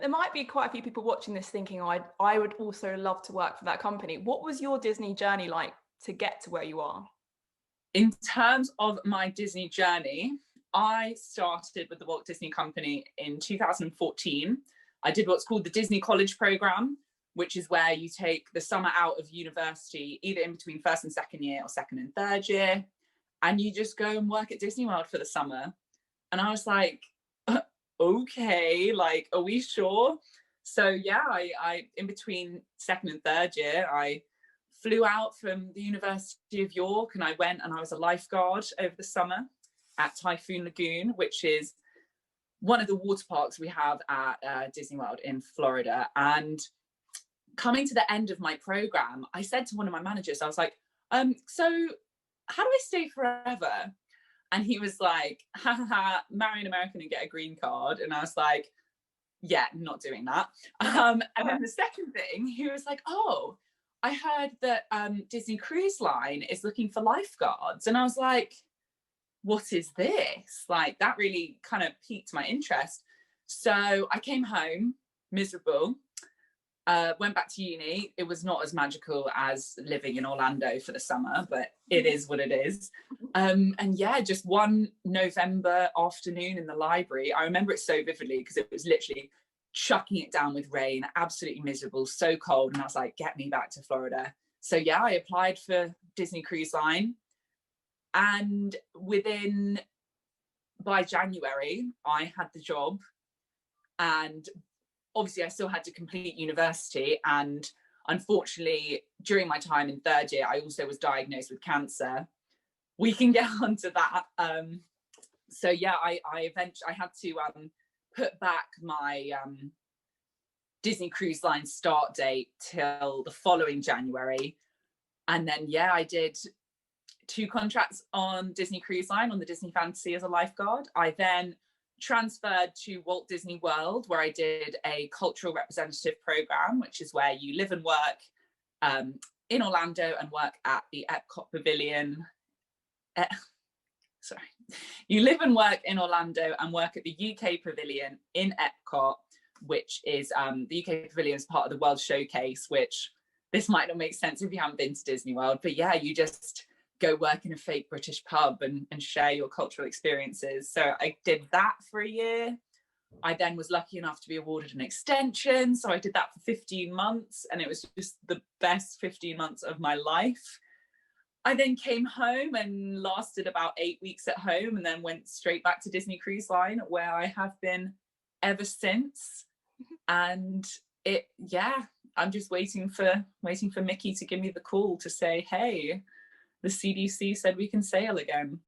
there might be quite a few people watching this thinking, oh, I would also love to work for that company. What was your Disney journey like to get to where you are? In terms of my Disney journey, I started with the Walt Disney Company in 2014. I did what's called the Disney College Program, which is where you take the summer out of university, either in between first and second year or second and third year, and you just go and work at Disney World for the summer. And I was like, okay, like, are we sure? So yeah, I in between second and third year, I flew out from the University of York and I went and I was a lifeguard over the summer at Typhoon Lagoon, which is one of the water parks we have at Disney World in Florida. And coming to the end of my program, I said to one of my managers, I was like, so how do I stay forever? And he was like, ha ha ha, marry an American and get a green card. And I was like, yeah, not doing that. And then the second thing, he was like, oh, I heard that Disney Cruise Line is looking for lifeguards. And I was like, what is this? Like, that really kind of piqued my interest. So I came home miserable, went back to uni. It was not as magical as living in Orlando for the summer, but it is what it is. And yeah, just one November afternoon in the library, I remember it so vividly because it was literally chucking it down with rain, absolutely miserable, so cold. And I was like, get me back to Florida. So yeah, I applied for Disney Cruise Line. And by January, I had the job. And obviously I still had to complete university. And unfortunately, during my time in third year, I also was diagnosed with cancer. We can get onto that. So yeah, I eventually had to put back my Disney Cruise Line start date till the following January. And then, yeah, I did 2 contracts on Disney Cruise Line on the Disney Fantasy as a lifeguard. I then transferred to Walt Disney World, where I did a cultural representative program, which is where you live and work in Orlando and work at the Epcot Pavilion. You live and work in Orlando and work at the UK Pavilion in Epcot, which is the UK Pavilion is part of the World Showcase, which this might not make sense if you haven't been to Disney World, but yeah, you just go work in a fake British pub and share your cultural experiences. So I did that for a year. I then was lucky enough to be awarded an extension. So I did that for 15 months and it was just the best 15 months of my life. I then came home and lasted about 8 weeks at home and then went straight back to Disney Cruise Line, where I have been ever since. And I'm just waiting for Mickey to give me the call to say, hey, the CDC said we can sail again.